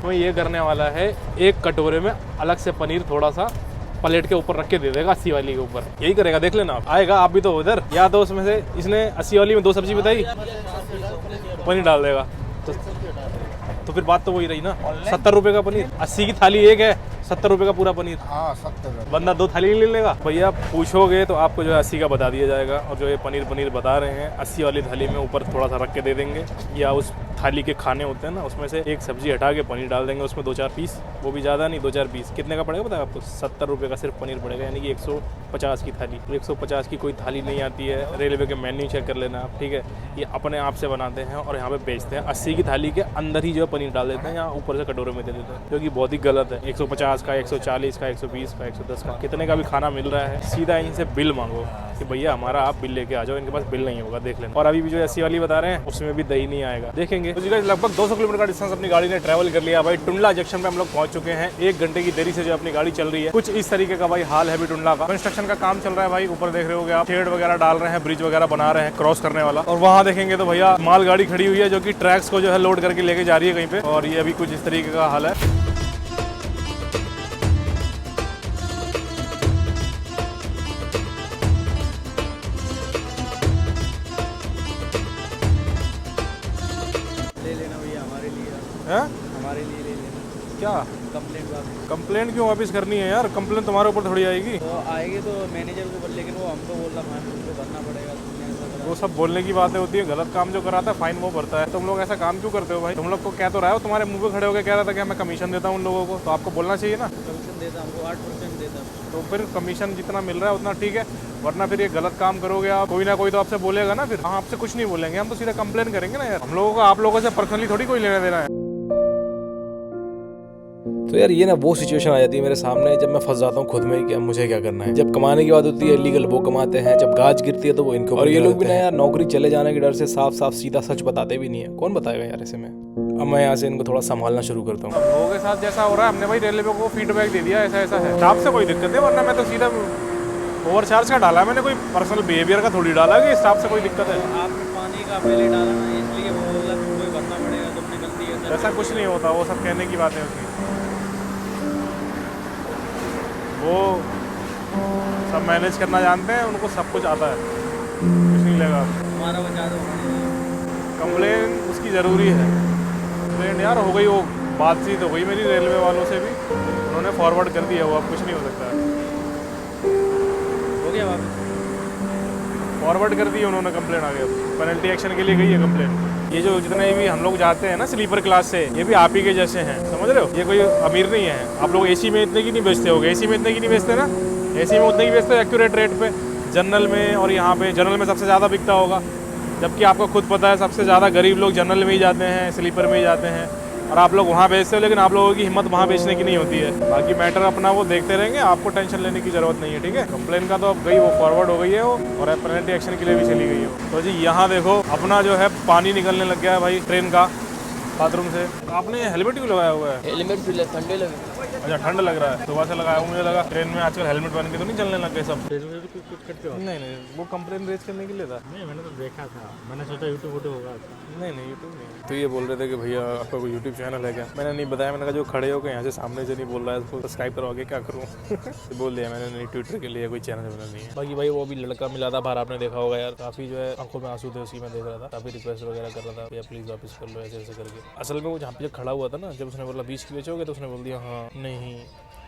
तो ये करने वाला है, एक कटोरे में अलग से पनीर थोड़ा सा प्लेट के ऊपर रख के दे देगा 80 वाली के ऊपर। यही करेगा, देख लेना आप। आएगा आप भी तो उधर, या तो उसमें से इसने 80 वाली में 2 सब्जी बताई, पनीर डाल देगा, तो फिर बात तो वही रही ना। 70 रुपये का पनीर, 80 की थाली एक है, 70 रुपये का पूरा पनीर। हाँ 70। बंदा 2 थाली ले लेगा। भैया पूछोगे तो आपको जो है 80 का बता दिया जाएगा, और जो ये पनीर बता रहे हैं 80 वाली थाली में ऊपर थोड़ा सा रख के दे देंगे, या उस थाली के खाने होते हैं ना उसमें से एक सब्जी हटा के पनीर डाल देंगे, उसमें 2-4 पीस, वो भी ज़्यादा नहीं 2-4 पीस। कितने का पड़ेगा पता है आपको? 70 रुपये का सिर्फ पनीर पड़ेगा, यानी कि 150 की थाली। 150 की कोई थाली नहीं आती है, रेलवे के मेन्यू चेक कर लेना आप, ठीक है। ये अपने आप से बनाते हैं और यहाँ पे बेचते हैं। 80 की थाली के अंदर ही जो है पनीर डाल देते हैं, यहाँ ऊपर से कटोरे में दे देते हैं, जो कि बहुत ही गलत है। 150 150 का, 140 का, 120 का, 110 का, कितने का भी खाना मिल रहा है। सीधा इनसे बिल मांगो कि भैया हमारा आप बिल लेके आ जाओ, इनके पास बिल नहीं होगा, देख लेना। और अभी भी जो एसी वाली बता रहे हैं उसमें भी दही नहीं आएगा, देखेंगे। तो जी गाइस लगभग 200 किलोमीटर का डिस्टेंस अपनी गाड़ी ने ट्रैवल कर लिया भाई। टुंडला जंक्शन पे हम लोग पहुंच चुके हैं। 1 घंटे की देरी से जो अपनी गाड़ी चल रही है, कुछ इस तरीके का भाई हाल है भी टुंडला का। कंस्ट्रक्शन का काम चल रहा है भाई, ऊपर देख रहे होगे आप, शेड वगैरह डाल रहे हैं, ब्रिज वगैरह बना रहे हैं क्रॉस करने वाला। और वहाँ देखेंगे तो भैया माल गाड़ी खड़ी हुई है जो कि ट्रैक्स को जो है लोड करके लेके जा रही है कहीं पे, और ये अभी कुछ इस तरीके का हाल है। हमारे लिए ले लेना। क्या कंप्लेंट कंप्लेंट क्यों वापस करनी है यार? कंप्लेंट तुम्हारे ऊपर थोड़ी आएगी। तो आएगी तो मैनेजर को बोल, लेकिन वो हमको बोल रहा फाइन तुमको भरना पड़ेगा। वो सब बोलने की बातें होती है, गलत काम जो कराता है फाइन वो भरता है। तुम लोग ऐसा काम क्यों करते हो भाई? तुम लोग को कह तो रहा हो, तुम्हारे मुंह पे खड़े होकर कह रहा था कि मैं कमीशन देता हूँ उन लोगों को, तो आपको बोलना चाहिए ना। कमीशन देता हमको 8% देता। तो फिर कमीशन जितना मिल रहा है उतना ठीक है, वरना फिर ये गलत काम करोगे आप, कोई ना कोई तो आपसे बोलेगा ना। फिर हम आपसे कुछ नहीं बोलेंगे, हम तो सीधा कंप्लेन करेंगे ना यार। हम लोगों को आप लोगों से पर्सनली थोड़ी कोई लेना देना है। तो यार ये ना वो सिचुएशन आ जाती है मेरे सामने जब मैं फंस जाता हूँ खुद में कि अब मुझे क्या करना है। जब कमाने की बात होती है इलीगल वो कमाते हैं, जब गाज गिरती है तो वो इनको, और ये लोग भी ना यार नौकरी चले जाने के डर से साफ साफ सीधा सच बताते भी नहीं है। कौन बताएगा यार ऐसे में? अब मैं यहाँ से इनको थोड़ा संभालना शुरू करता हूँ। लोगों के साथ जैसा हो रहा है, हमने भाई रेलवे को फीडबैक दे दिया ऐसा ऐसा है, स्टाफ से कोई दिक्कत है, वरना मैं तो सीधा ओवरचार्ज का डाला, मैंने कोई पर्सनल बिहेवियर का थोड़ी डाला कि स्टाफ से कोई दिक्कत है। आपने पानी का पहले डाला ना, इसलिए वो बोला तुमको भरना पड़ेगा, तुमने गलती है। ऐसा कुछ नहीं होता, वो सब कहने की बात है उसकी। वो सब मैनेज करना जानते हैं, उनको सब कुछ आता है, कुछ नहीं लगा। हमारा बचा दो। कंप्लेन उसकी ज़रूरी है। कंप्लेन यार हो गई, वो बातचीत हो गई मेरी रेलवे वालों से भी, उन्होंने फॉरवर्ड कर दिया, वो अब कुछ नहीं हो सकता है। हो गया वापस फॉरवर्ड कर दी उन्होंने, कंप्लेन आ गया, पेनल्टी एक्शन के लिए गई है कंप्लेन। ये जो जितने भी हम लोग जाते हैं ना स्लीपर क्लास से, ये भी आप ही के जैसे हैं, समझ रहे हो? ये कोई अमीर नहीं है। आप लोग एसी में इतने की नहीं बेचते होगे, एसी में इतने की नहीं बेचते ना, एसी में उतने की बेचते हो एक्यूरेट रेट पे। जनरल में और यहाँ पे जनरल में सबसे ज़्यादा बिकता होगा, जबकि आपको खुद पता है सबसे ज़्यादा गरीब लोग जनरल में ही जाते हैं, स्लीपर में ही जाते हैं, और आप लोग वहाँ बेचते हो। लेकिन आप लोगों की हिम्मत वहाँ बेचने की नहीं होती है। बाकी मैटर अपना वो देखते रहेंगे, आपको टेंशन लेने की ज़रूरत नहीं है, ठीक है? कंप्लेन का तो अब गई, वो फॉरवर्ड हो गई है वो, और पेनल्टी एक्शन के लिए भी चली गई है। तो जी यहाँ देखो अपना जो है पानी निकलने लग गया है भाई ट्रेन का, बाथरूम से। आपने हेलमेट क्यों लगाया हुआ है? हेलमेट भी ठंडे लगे। अच्छा ठंड लग रहा है, सुबह से लगाया हूँ। मुझे लगा ट्रेन में आजकल हेलमेट पहन के तो नहीं चलने लग गए सब। कुछ करते हो? नहीं, वो कंप्लेन रेज करने के लिए था। नहीं, मैंने तो देखा था, मैंने सोचा यूट्यूब वोट्यूब होगा। नहीं यूट्यूब नहीं। तो ये बोल रहे थे कि भैया आपका कोई यूट्यूब चैनल है क्या? मैंने नहीं बताया, मैंने कहा जो खड़े हो के यहाँ से सामने से नहीं बोल रहा है उसको सब्सक्राइब करवाओगे, क्या करूँ? तो बोल दिया मैंने, नहीं ट्विटर के लिए कोई चैनल बना नहीं है। बाकी भाई वो अभी लड़का मिला था बाहर, आपने देखा होगा यार, काफ़ी जो है आंखों में आंसू थे उसकी, मैं देख रहा था, काफ़ी रिक्वेस्ट वगैरह कर रहा था भैया प्लीज़ वापस कर लो ऐसे ऐसे करके। असल में वो जहाँ पे खड़ा हुआ था ना, जब उसने बोला 20 की बेचोगे तो उसने बोल दिया हाँ नहीं।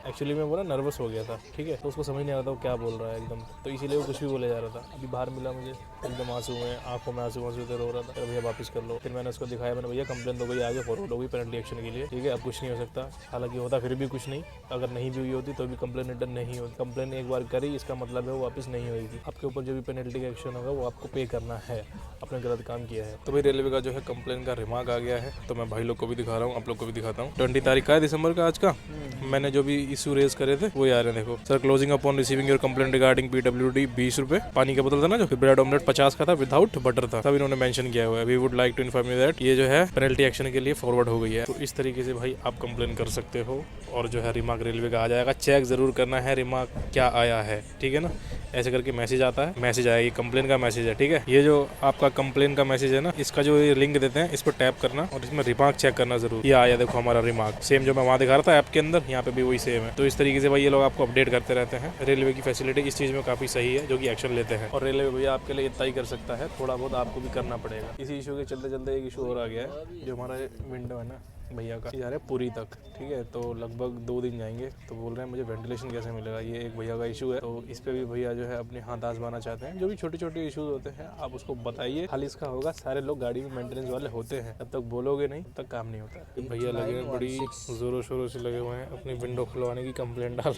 एक्चुअली मैं बोला नर्वस हो गया था, ठीक है, तो उसको समझ नहीं आ रहा था वो क्या बोल रहा है एकदम, तो इसीलिए वो कुछ भी बोले जा रहा था। अभी बाहर मिला मुझे, एकदम आंसू में, आंखों में आंसू थे, रो रहा था, भैया वापस कर लो। फिर मैंने उसको दिखाया, मैंने भैया कंप्लेन तो गई, आगे फॉरवर्ड हो गई पेनल्टी एक्शन के लिए, ठीक है, अब कुछ नहीं हो सकता। हालांकि होता फिर भी कुछ नहीं, अगर नहीं भी हुई होती तो भी कंप्लेन रिटर्न नहीं होती। कंप्लेन एक बार करी, इसका मतलब है वो वापस नहीं होगी। आपके ऊपर जो भी पेनल्टी का एक्शन होगा वो आपको पे करना है, आपने गलत काम किया है। तो भाई रेलवे का जो है कंप्लेन का रिमार्क आ गया है, तो मैं भाई लोग को भी दिखा रहा हूँ, आप लोग को भी दिखाता हूँ। 20 तारीख का है दिसंबर का आज का। मैंने जो भी इशू रेज करे थे वो यार है, देखो sir, closing upon receiving your complaint regarding PWD 20 रुपए, पानी का बोतल था ना जो, ब्रेड ऑमलेट 50 का था विदाउट बटर था, सब इन्होंने मेंशन किया हुआ है। We would like to inform you that ये जो है पेनल्टी एक्शन के लिए फॉरवर्ड हो गई है। तो इस तरीके से भाई आप कंप्लेन कर सकते हो, और जो है रिमार्क रेलवे का आ जाएगा, चेक जरूर करना है रिमार्क क्या आया है, ठीक है ना। ऐसे करके मैसेज आता है, मैसेज आएगा, ये कंप्लेन का मैसेज है, ठीक है। ये जो आपका कंप्लेन का मैसेज है ना, इसका जो ये लिंक देते हैं इस पर टैप करना और इसमें रिमार्क चेक करना जरूर। ये आया देखो हमारा रिमार्क, सेम जो मैं वहाँ दिखा रहा था ऐप के अंदर, यहाँ पे भी वही सेम है। तो इस तरीके से भाई ये लोग आपको अपडेट करते रहते हैं। रेलवे की फैसिलिटी इस चीज़ में काफ़ी सही है, जो कि एक्शन लेते हैं, और रेलवे भैया आपके लिए इतना ही कर सकता है, थोड़ा बहुत आपको भी करना पड़ेगा। इसी इशू के चलते चलते एक इशू और आ गया है, जो हमारा विंडो है ना भैया का, जा रहा है पूरी तक, ठीक है, तो लगभग 2 दिन जाएंगे। तो बोल रहे हैं मुझे वेंटिलेशन कैसे मिलेगा, ये एक भैया का इशू है। तो इस पे भी भैया जो है अपने हाथ आजमाना चाहते हैं। जो भी छोटे छोटे इशूज होते हैं आप उसको बताइए, खाली इसका होगा, सारे लोग गाड़ी में मेंटेनेंस वाले होते हैं, जब तक बोलोगे नहीं तब तक काम नहीं होता है। भैया लगे हैं बड़ी जोरों शोरों से लगे हुए हैं अपनी विंडो खुलवाने की कंप्लेंट डाल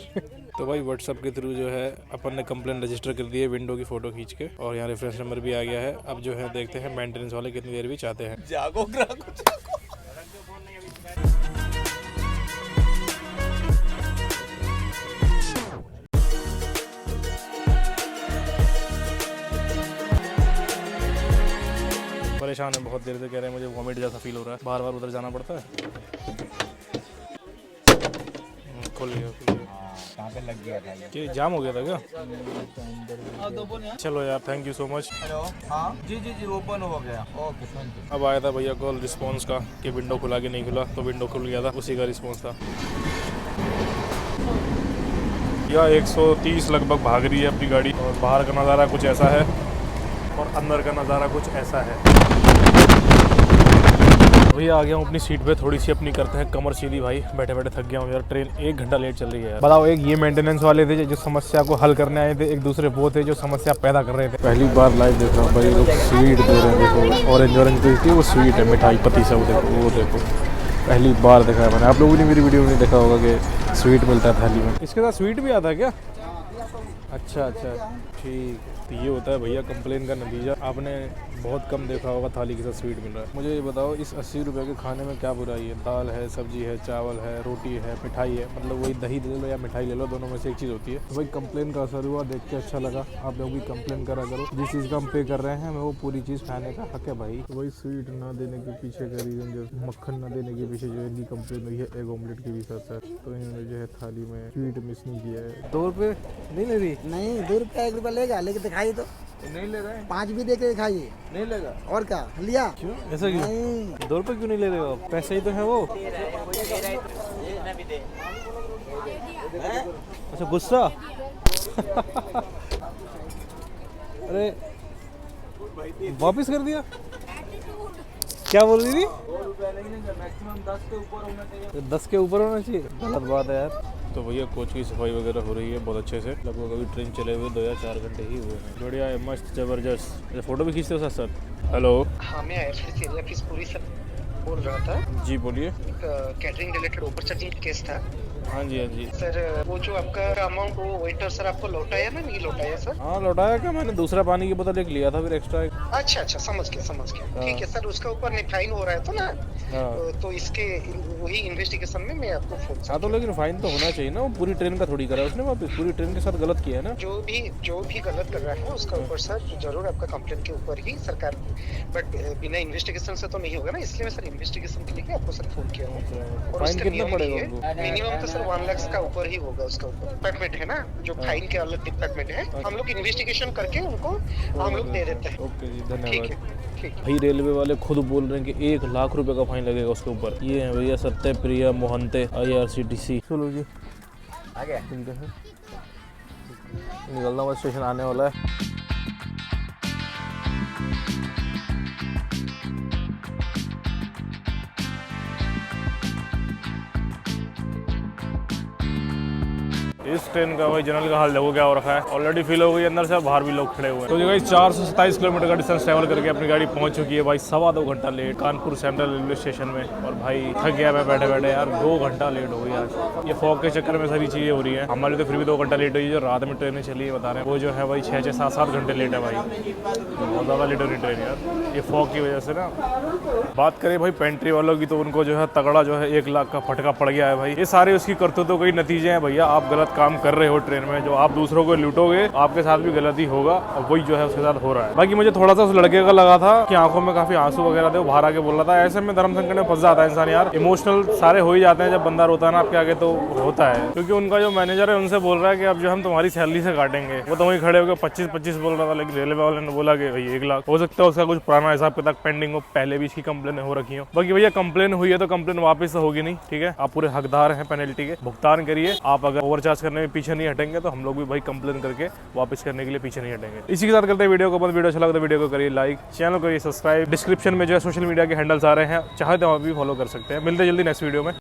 तो भाई व्हाट्सअप के थ्रू जो है अपन ने कंप्लेंट रजिस्टर कर दी है विंडो की फोटो खींच के, और यहाँ रेफरेंस नंबर भी आ गया है। अब जो है देखते हैं मेंटेनेंस वाले कितनी देर भी चाहते हैं। जागो ग्राहक परेशान है बहुत देर से, कह रहे हैं मुझे वॉमिट जैसा फील हो रहा है, बार बार उधर जाना पड़ता है। खोल लिया कहाँ पे लग गया था ये जाम हो गया था क्या? चलो यार, thank you so much. Hello हाँ जी जी जी ओपन हो गया। Okay thank you. अब आया था भैया कॉल रिस्पांस का कि विंडो खुला कि नहीं खुला, तो विंडो खुल गया था, उसी का रिस्पांस था। या 130 लगभग भाग रही है अपनी गाड़ी, और बाहर का नज़ारा कुछ ऐसा है और अंदर का नज़ारा कुछ ऐसा है। भैया आ गया हूँ अपनी सीट पे, थोड़ी सी अपनी करते हैं कमर सीधी भाई, बैठे बैठे थक गया हूँ यार, ट्रेन 1 घंटा लेट चल रही है यार। बताओ, एक ये मेंटेनेंस वाले थे जो समस्या को हल करने आए थे, एक दूसरे वो थे जो समस्या पैदा कर रहे थे। पहली बार लाइव देख रहा हूँ भाई, लोग स्वीट दे रहे हैं, देखो ऑरेंज ऑरेंज देखती है वो स्वीट है, मिठाई पत्ती सब देखो, वो देखो पहली बार देखा है मैंने। आप लोगों ने मेरी वीडियो में नहीं देखा होगा कि स्वीट मिलता है थाली में। इसके साथ स्वीट भी आता है क्या? अच्छा अच्छा ठीक है। तो ये होता है भैया कंप्लेन का नतीजा, आपने बहुत कम देखा होगा थाली के साथ स्वीट मिल रहा है। मुझे ये बताओ, इस 80 रुपये के खाने में क्या बुराई है? दाल है, सब्जी है, चावल है, रोटी है, मिठाई है, मतलब वही दही ले लो या मिठाई ले लो, दोनों में से एक चीज़ होती है। तो भाई कंप्लेन का असर हुआ, देख के अच्छा लगा। आप लोग भी कंप्लेन करा करो, जिस चीज़ का हम पे कर रहे हैं हमें वो पूरी चीज़ खाने का हक है भाई। तो वही स्वीट ना देने के पीछे का रीज़न, जो मक्खन ना देने के पीछे जो इनकी कंप्लेन हुई है एग ऑमलेट की भी साथ साथ, तो इन्होंने जो है थाली में स्वीट मिस नहीं किया है। 2 रुपये नहीं ले रही? नहीं, 2 रुपया 1 रुपया लेगा, लेके दिखाइए तो नहीं ले रहे हैं? 5 भी दे के दिखाइए। नहीं लेगा और क्या लिया? क्यों ऐसा क्यों? नहीं 2 रुपये क्यों नहीं ले रहे हो? पैसे ही तो है वो। अच्छा गुस्सा अरे वापिस कर दिया? क्या बोल रही थी? 10 के ऊपर होना चाहिए। गलत बात है यार। तो भैया कोच की सफाई वगैरह हो रही है बहुत अच्छे से, लगभग अभी ट्रेन चले हुए 2 या 4 घंटे ही हुए हैं। बढ़िया है, मस्त जबरदस्त। फोटो भी खींचते हो साथ साथ? हेलो हाँ, मैं एयरफोर्स एरिया की पूरी सब बोल रहा था। जी बोलिए। Catering related over charging case था। हाँ जी हाँ जी सर, वो जो आपका अमाउंट वो वेटर सर आपको लौटाया ना, नहीं लौटाया सर? हाँ लौटाया क्या, मैंने दूसरा पानी की बोतल एक लिया था फिर एक्स्ट्रा। अच्छा अच्छा, समझ गया ठीक है सर। उसका ऊपर नहीं फाइन हो रहा है तो ना, तो इसके वही इन्वेस्टिगेशन में मैं आपको फोन। हाँ तो लेकिन फाइन तो होना चाहिए ना, वो पूरी ट्रेन का थोड़ी करा उसने, वापस पूरी ट्रेन के साथ गलत किया है ना। जो भी गलत कर रहा है उसका ऊपर सर जरूर आपका कंप्लेंट के ऊपर ही सरकार, बट बिना इन्वेस्टिगेशन से तो नहीं होगा ना, इसलिए मैं सर इन्वेस्टिगेशन के लिए आपको सर फोन किया हूँ। और फाइन कितना पड़ेगा उनको? मिनिमम तो सर 1 लाख का ऊपर ही होगा। उसका ऊपर डिपार्टमेंट है ना, जो फाइन के अलग डिपार्टमेंट है, हम लोग इन्वेस्टिगेशन करके उनको हम लोग दे देते हैं। ओके जी, ठीक धन्यवाद। है ठीक है। भाई रेलवे वाले खुद बोल रहे हैं कि 1 लाख रुपए का फाइन लगेगा उसके ऊपर। ये है भैया सत्यप्रिया मोहंते, IRCTC। चलो जी आ गया। निकलना बस, स्टेशन आने वाला है। इस ट्रेन का भाई जनरल का हाल देखो क्या हो रखा है, ऑलरेडी फील हो गई अंदर से, बाहर भी लोग खड़े हुए हैं। तो भाई 427 किलोमीटर का डिस्टेंस ट्रैवल करके अपनी गाड़ी पहुंच चुकी है भाई, 2.25 घंटा late Kanpur central railway station में। और भाई थक गया मैं बैठे बैठे यार, 2 घंटा लेट हो गई आज। ये फॉग के चक्कर में सारी चीज़ें हो रही है। हमारी तो फिर भी 2 घंटा लेट हुई है, जो रात में ट्रेनें चली है बता रहे हैं वो जो है भाई 6-6, 7-7 घंटे लेट है भाई, बहुत ज़्यादा लेट हो रही ट्रेन यार, ये फॉग की वजह से ना। बात करें भाई पेंट्री वालों की, तो उनको जो है तगड़ा जो है 1 लाख का फटका पड़ गया है भाई। ये सारे उसकी करतूतों के नतीजे हैं भैया। आप गलत काम कर रहे हो ट्रेन में, जो आप दूसरों को लूटोगे आपके साथ भी गलती होगा, और वही जो है उसके साथ हो रहा है। बाकी मुझे थोड़ा सा उस लड़के का लगा था कि आंखों में काफी आंसू वगैरह थे, वो बाहर आके बोल रहा था। ऐसे में धर्म संकट में फंस जाता है इंसान यार, इमोशनल सारे हो ही जाते हैं जब बंदा रोता है ना आपके आगे, तो होता है। क्योंकि उनका जो मैनेजर है उनसे बोल रहा है कि अब जो हम तुम्हारी सैलरी से काटेंगे, वो तो वहीं खड़े होकर 25-25 बोल रहा था, लेकिन रेलवे वाले ने बोला कि भाई 1 लाख। हो सकता है उसका कुछ पुराना हिसाब किताब पेंडिंग हो, पहले भी इसकी कंप्लेन हो रखी हो। बाकी भैया कंप्लेन हुई है तो कंप्लेन वापस तो होगी नहीं, ठीक है। आप पूरे हकदार हैं पेनल्टी के, भुगतान करिए। आप अगर ओवरचार्ज करने में पीछे नहीं हटेंगे तो हम लोग भी भाई कंप्लेन करके वापस करने के लिए पीछे नहीं हटेंगे। इसी के साथ करते हैं वीडियो को बंद। वीडियो अच्छा लगा तो वीडियो को करिए लाइक, चैनल करिए सब्सक्राइब। डिस्क्रिप्शन में जो है सोशल मीडिया के हैंडल्स आ रहे हैं, चाहे तो आप भी फॉलो कर सकते हैं। मिलते जल्दी नेक्स्ट वीडियो में।